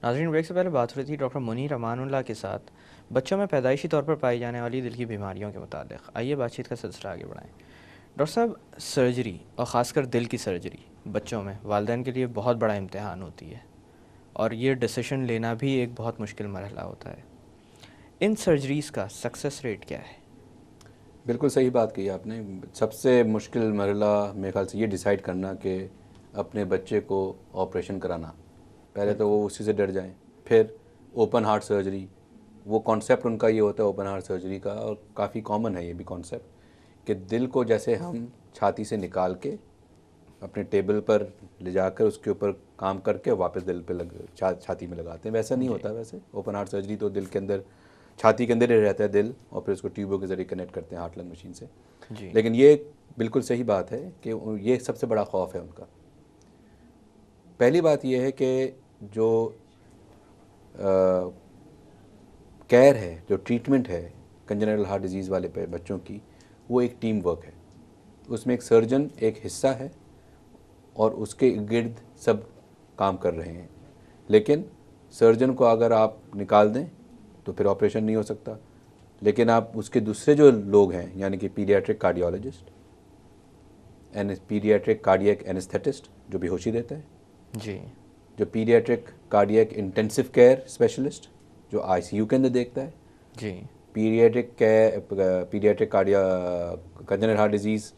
नाज़रीन, ब्रेक से पहले बात हो रही थी डॉक्टर मुनीर अमानुल्लाह के साथ बच्चों में पैदाइशी तौर पर पाई जाने वाली दिल की बीमारियों के मुतालिक। आइए बातचीत का सिलसिला आगे बढ़ाएं। डॉक्टर साहब, सर्जरी और ख़ासकर दिल की सर्जरी बच्चों में वालिदैन के लिए बहुत बड़ा इम्तहान होती है और ये डिसीशन लेना भी एक बहुत मुश्किल मरहला होता है। इन सर्जरीज़ का सक्सेस रेट क्या है? बिल्कुल सही बात कही आपने। सबसे मुश्किल मरहला मेरे ख्याल से ये डिसाइड करना कि अपने बच्चे को ऑपरेशन कराना। पहले तो बिल्कुल। वो उसी से डर जाएं, फिर ओपन हार्ट सर्जरी। वो कॉन्सेप्ट उनका ये होता है ओपन हार्ट सर्जरी का, और काफ़ी कॉमन है ये भी कॉन्सेप्ट, कि दिल को जैसे हम छाती से निकाल के अपने टेबल पर ले जाकर उसके ऊपर काम करके वापस दिल पे छाती में लगाते हैं, वैसा नहीं जी। होता। वैसे ओपन हार्ट सर्जरी तो दिल के अंदर, छाती के अंदर ही रहता है दिल, और फिर उसको ट्यूबों के ज़रिए कनेक्ट करते हैं हार्ट लंग मशीन से। जी। लेकिन ये बिल्कुल सही बात है कि ये सबसे बड़ा खौफ है उनका। पहली बात यह है कि जो केयर है, जो ट्रीटमेंट है कंजेनिटल हार्ट डिजीज़ वाले पे बच्चों की, वो एक टीम वर्क है। उसमें एक सर्जन एक हिस्सा है और उसके गिर्द सब काम कर रहे हैं। लेकिन सर्जन को अगर आप निकाल दें तो फिर ऑपरेशन नहीं हो सकता। लेकिन आप उसके दूसरे जो लोग हैं, यानी कि paediatric cardiologist, paediatric cardiac anaesthetist जो बेहोशी देता है, जी। जो paediatric cardiac intensive care specialist जो आईसीयू के अंदर देखता है, जी। Paediatric congenital heart disease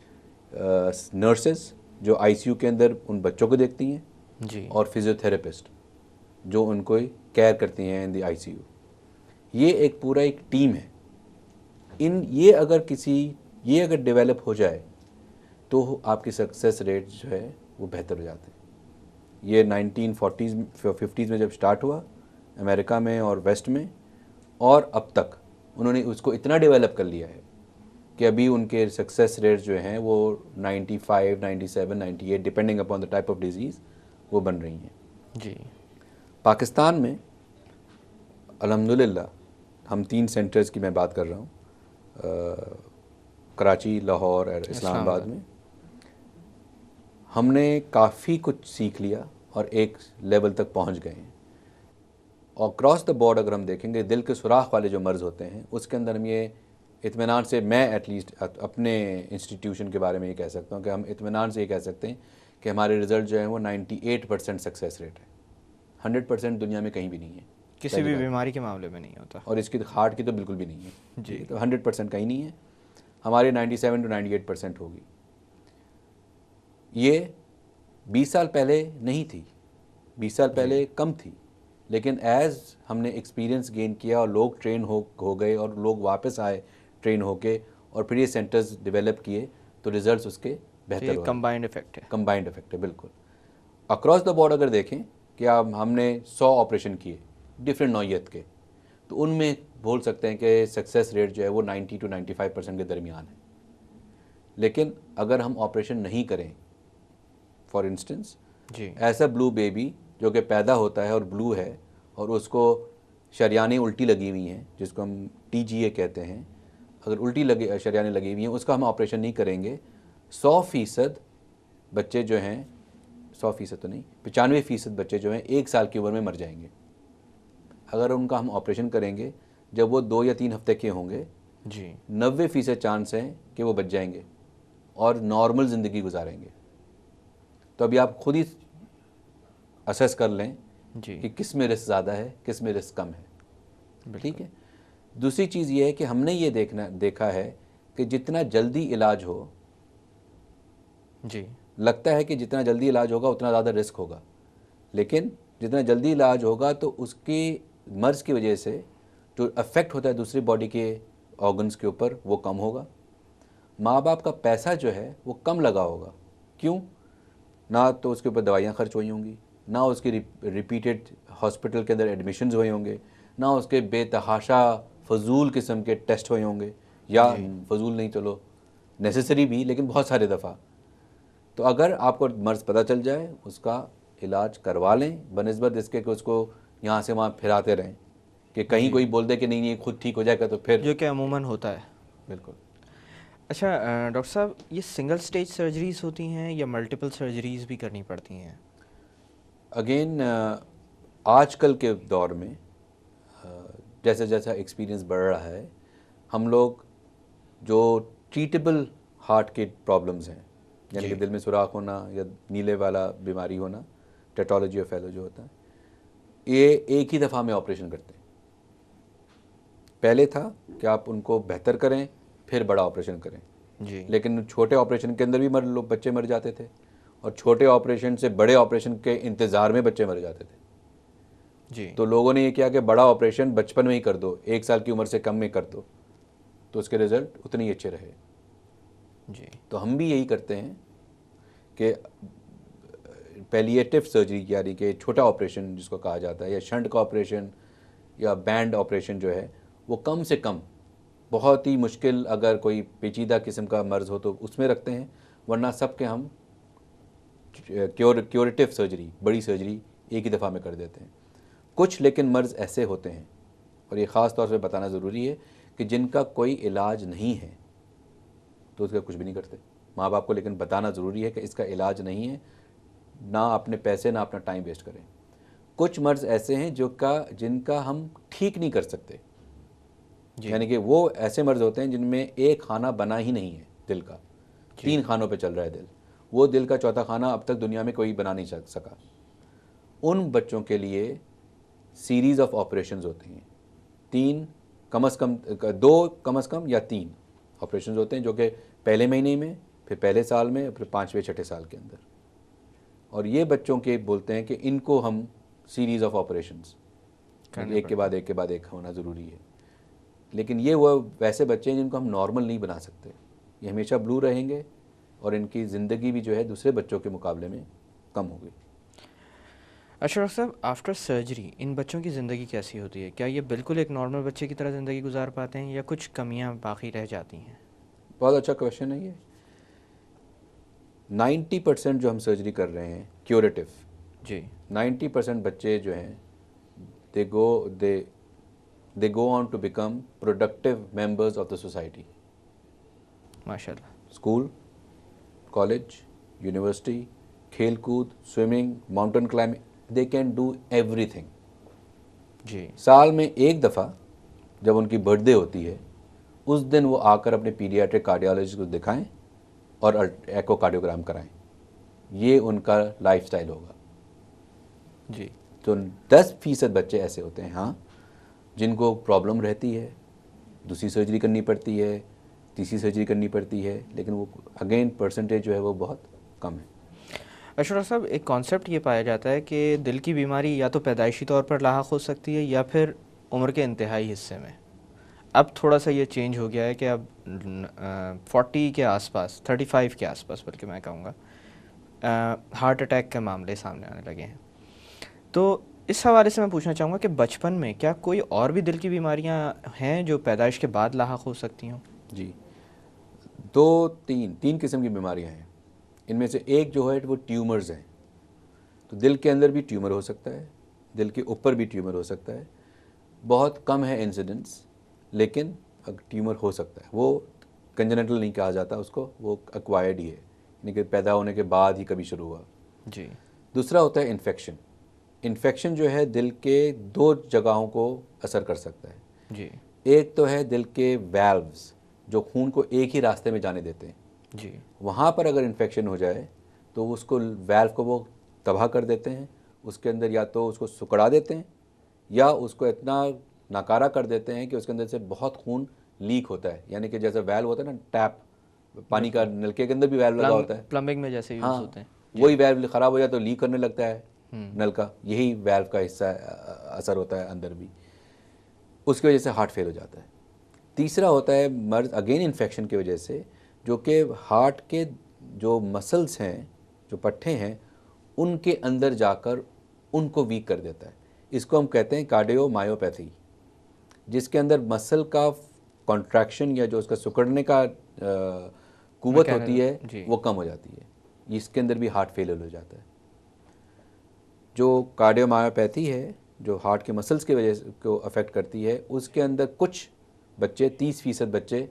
nurses जो आईसीयू के अंदर उन बच्चों को देखती हैं, जी। और फिजियोथेरेपिस्ट जो उनको केयर करती हैं इन द आईसीयू। ये एक पूरा एक टीम है। ये अगर डेवलप हो जाए तो आपकी सक्सेस रेट जो है वो बेहतर हो जाते हैं। ये 1940s 50s में जब स्टार्ट हुआ अमेरिका में और वेस्ट में, और अब तक उन्होंने उसको इतना डेवलप कर लिया है कि अभी उनके सक्सेस रेट जो हैं वो 95, 97, 98 depending upon the type of disease वो बन रही हैं। जी। पाकिस्तान में अल्हम्दुलिल्लाह हम 3 सेंटर्स की मैं बात कर रहा हूँ, कराची, लाहौर और इस्लामाबाद इस्लामाबाद। में। हमने काफ़ी कुछ सीख लिया और एक लेवल तक पहुँच गए हैं। और क्रॉस द बोर्ड अगर हम देखेंगे, दिल के सुराख वाले जो मर्ज़ होते हैं उसके अंदर हम ये इत्मीनान से, मैं एटलीस्ट अपने इंस्टीट्यूशन के बारे में ये कह सकता हूँ कि हम इत्मीनान से ये कह सकते हैं कि हमारे रिज़ल्ट जो हैं वो 98% सक्सेस रेट है। 100% दुनिया में कहीं भी नहीं है। किसी पहली भी बात, बीमारी के मामले में नहीं होता। और इसकी हार्ट की तो बिल्कुल भी नहीं है। जी। ठीक है, तो 100% कहीं नहीं है। हमारी 97 to 98% होगी। ये 20 साल पहले नहीं थी, 20 साल जी। पहले कम थी। लेकिन एज़ हमने एक्सपीरियंस गेन किया और लोग ट्रेन हो गए और लोग वापस आए ट्रेन होके, और फिर ये सेंटर्स डेवलप किए, तो रिज़ल्ट्स उसके तो बेहतर ये हो रहे हैं। कंबाइंड इफेक्ट है। कंबाइंड इफेक्ट है बिल्कुल। अक्रॉस द बोर्ड अगर देखें कि अब हमने 100 ऑपरेशन किए डिफरेंट नौइयत के, तो उनमें बोल सकते हैं कि सक्सेस रेट जो है वो 90 to 95% के दरमियान है। लेकिन अगर हम ऑपरेशन नहीं करें, फॉर इंस्टेंस जी। ऐसा ब्लू बेबी जो कि पैदा होता है और ब्लू है, और उसको शरियानें उल्टी लगी हुई हैं जिसको हम टीजीए कहते हैं, अगर उल्टी लगे शरियानें लगी हुई हैं, उसका हम ऑपरेशन नहीं करेंगे, 100% बच्चे जो हैं, 100% तो नहीं, 95% बच्चे जो हैं 1 साल की उम्र में मर जाएंगे। अगर उनका हम ऑपरेशन करेंगे जब वो 2 या 3 हफ्ते के होंगे, जी। 90% चांस है कि वो बच जाएंगे और नॉर्मल ज़िंदगी गुजारेंगे। तो अभी आप खुद ही असेस कर लें जी। कि किस में रिस्क ज़्यादा है, किस में रिस्क कम है। ठीक बिल्कुल। है। दूसरी चीज़ ये है कि हमने ये देखा है कि जितना जल्दी इलाज हो, जी। लगता है कि जितना जल्दी इलाज होगा उतना ज़्यादा रिस्क होगा, लेकिन जितना जल्दी इलाज होगा तो उसकी मर्ज़ की वजह से जो अफेक्ट होता है दूसरी बॉडी के ऑर्गन्स के ऊपर वो कम होगा। माँ बाप का पैसा जो है वो कम लगा होगा। क्यों? ना तो उसके ऊपर दवाइयाँ खर्च हुई होंगी, ना उसकी रिपीटेड हॉस्पिटल के अंदर एडमिशन्स हुए होंगे, ना उसके बेतहाशा फजूल किस्म के टेस्ट हुए होंगे, या जी। फजूल नहीं, चलो नेसेसरी भी, लेकिन बहुत सारे दफ़ा। तो अगर आपको मर्ज़ पता चल जाए, उसका इलाज करवा लें बनिस्बत इसके कि उसको यहाँ से वहाँ फिराते रहें, कि कहीं जी। कोई बोल दे कि नहीं ये खुद ठीक हो जाएगा, तो फिर जो कि अमूमन होता है। बिल्कुल। अच्छा, डॉक्टर साहब, ये सिंगल स्टेज सर्जरीज होती हैं या मल्टीपल सर्जरीज भी करनी पड़ती हैं? अगेन आजकल के दौर में जैसे जैसा एक्सपीरियंस बढ़ रहा है, हम लोग जो ट्रीटेबल हार्ट के प्रॉब्लम्स हैं, यानी कि जी। दिल में सुराख होना या नीले वाला बीमारी होना, टेटोलॉजी और फेलो जो होता है, ये एक ही दफ़ा में ऑपरेशन करते हैं। पहले था कि आप उनको बेहतर करें फिर बड़ा ऑपरेशन करें, जी। लेकिन छोटे ऑपरेशन के अंदर भी बच्चे मर जाते थे, और छोटे ऑपरेशन से बड़े ऑपरेशन के इंतज़ार में बच्चे मर जाते थे। जी। तो लोगों ने ये किया कि बड़ा ऑपरेशन बचपन में ही कर दो, 1 साल की उम्र से कम में कर दो, तो उसके रिज़ल्ट उतने ही अच्छे रहे। जी। तो हम भी यही करते हैं कि पैलिएटिव सर्जरी, यानी कि छोटा ऑपरेशन जिसको कहा जाता है, या शंट का ऑपरेशन या बैंड ऑपरेशन जो है, वो कम से कम, बहुत ही मुश्किल अगर कोई पेचीदा किस्म का मर्ज़ हो तो उसमें रखते हैं, वरना सब के हम क्योरेटिव सर्जरी, बड़ी सर्जरी एक ही दफ़ा में कर देते हैं। कुछ लेकिन मर्ज़ ऐसे होते हैं, और ये ख़ास तौर से बताना ज़रूरी है, कि जिनका कोई इलाज नहीं है तो उसका कुछ भी नहीं करते माँ बाप को, लेकिन बताना ज़रूरी है कि इसका इलाज नहीं है, ना अपने पैसे ना अपना टाइम वेस्ट करें। कुछ मर्ज़ ऐसे हैं जिनका हम ठीक नहीं कर सकते, यानी कि वो ऐसे मर्ज़ होते हैं जिनमें एक खाना बना ही नहीं है दिल का, 3 खानों पे चल रहा है दिल, वो दिल का चौथा खाना अब तक दुनिया में कोई बना नहीं सका। उन बच्चों के लिए सीरीज़ ऑफ ऑपरेशंस होती हैं, 3 कम अज़ कम, 2 कम अज़ कम या 3 ऑपरेशंस होते हैं, जो कि पहले महीने में, फिर पहले साल में, फिर 5वें 6ठे साल के अंदर। और ये बच्चों के बोलते हैं कि इनको हम सीरीज़ ऑफ ऑपरेशंस, एक के बाद एक के बाद एक होना ज़रूरी है। लेकिन ये वो वैसे बच्चे हैं जिनको हम नॉर्मल नहीं बना सकते, ये हमेशा ब्लू रहेंगे, और इनकी ज़िंदगी भी जो है दूसरे बच्चों के मुकाबले में कम होगी। अच्छा डॉक्टर साहब, आफ्टर सर्जरी इन बच्चों की ज़िंदगी कैसी होती है? क्या ये बिल्कुल एक नॉर्मल बच्चे की तरह ज़िंदगी गुजार पाते हैं, या कुछ कमियां बाकी रह जाती हैं? बहुत अच्छा क्वेश्चन है ये। 90% जो हम सर्जरी कर रहे हैं क्यूरेटिव, जी। 90% बच्चे जो हैं they go on to become productive members of the society. माशाल्लाह। स्कूल, कॉलेज, यूनिवर्सिटी, खेल कूद, swimming, mountain climbing, they can do everything. जी। साल में एक दफ़ा जब उनकी बर्थडे होती है, उस दिन वो आकर अपने पीडियाट्रिक कार्डियोलॉजिस्ट को दिखाएं और एकोकार्डियोग्राम कराएं। ये उनका लाइफस्टाइल होगा। जी। तो 10% बच्चे ऐसे होते हैं, हाँ, जिनको प्रॉब्लम रहती है, दूसरी सर्जरी करनी पड़ती है, तीसरी सर्जरी करनी पड़ती है, लेकिन वो अगेन परसेंटेज जो है वो बहुत कम है। अच्छा डॉक्टर साहब, एक कॉन्सेप्ट ये पाया जाता है कि दिल की बीमारी या तो पैदाइशी तौर पर लाहक हो सकती है, या फिर उम्र के इंतहाई हिस्से में। अब थोड़ा सा ये चेंज हो गया है कि अब 40 के आसपास, 35 के आसपास बल्कि मैं कहूँगा, हार्ट अटैक के मामले सामने आने लगे हैं। तो इस हवाले से मैं पूछना चाहूँगा कि बचपन में क्या कोई और भी दिल की बीमारियाँ हैं जो पैदाइश के बाद लाहक हो सकती हों? जी, तीन किस्म की बीमारियां हैं। इनमें से एक जो है वो ट्यूमर्स हैं। तो दिल के अंदर भी ट्यूमर हो सकता है, दिल के ऊपर भी ट्यूमर हो सकता है। बहुत कम है इंसिडेंस, लेकिन ट्यूमर हो सकता है। वो कंजेनिटल नहीं कहा जाता उसको, वो एक्वायर्ड ही है, यानी कि पैदा होने के बाद ही कभी शुरू हुआ। जी। दूसरा होता है इन्फेक्शन। इन्फेक्शन जो है दिल के 2 जगहों को असर कर सकता है। जी। एक तो है दिल के वैल्व्स, जो खून को एक ही रास्ते में जाने देते हैं। जी। वहाँ पर अगर इन्फेक्शन हो जाए तो उसको, वैल्व को वो तबाह कर देते हैं। उसके अंदर या तो उसको सिकुड़ा देते हैं, या उसको इतना नाकारा कर देते हैं कि उसके अंदर से बहुत खून लीक होता है। यानी कि जैसे वैल्व होता है ना, टैप, पानी का नलके के अंदर भी वैल्व लगा होता है, प्लम्बिंग में जैसे यूज़ होते हाँ, हैं। वही वैल्व ख़राब हो जाए तो लीक करने लगता है हम्म। नल का, यही वैल्व का हिस्सा असर होता है अंदर भी, उसकी वजह से हार्ट फेल हो जाता है। तीसरा होता है मर्ज, अगेन इन्फेक्शन की वजह से, जो कि हार्ट के जो मसल्स हैं, जो पट्टे हैं, उनके अंदर जाकर उनको वीक कर देता है। इसको हम कहते हैं कार्डियोमायोपैथी, जिसके अंदर मसल का कॉन्ट्रैक्शन या जो उसका सिकुड़ने का कुव्वत होती है जी। वो कम हो जाती है। इसके अंदर भी हार्ट फेलियर हो जाता है। जो कार्डियोमायोपैथी है, जो हार्ट के मसल्स की वजह को अफेक्ट करती है, उसके अंदर कुछ बच्चे, 30% बच्चे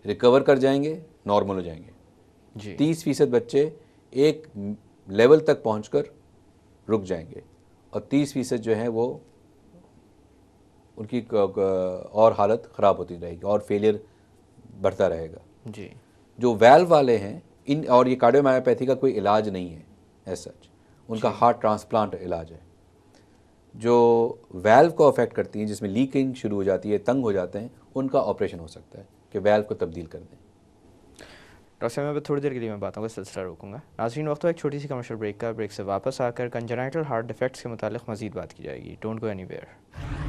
रिकवर कर जाएंगे, नॉर्मल हो जाएंगे। जी। 30% बच्चे एक लेवल तक पहुंचकर रुक जाएंगे, और 30% जो है वो उनकी और हालत ख़राब होती रहेगी और फेलियर बढ़ता रहेगा। जी। जो वैल्व वाले हैं इन, और ये कार्डियोमायोपैथी का कोई इलाज नहीं है एज सच, उनका हार्ट ट्रांसप्लांट इलाज है। जो वैल्व को अफेक्ट करती हैं, जिसमें लीकिंग शुरू हो जाती है, तंग हो जाते हैं, उनका ऑपरेशन हो सकता है कि वैल्व को तब्दील कर दें। डॉक्टर साहब मैं थोड़ी देर के लिए मैं बातों का सिलसिला रोकूंगा। नाज़रीन वक्त तो एक छोटी सी कमर्शियल ब्रेक का, ब्रेक से वापस आकर कंजेनाइटल हार्ट डिफेक्ट्स के मुतालिक मज़ीद बात की जाएगी। Don't go anywhere.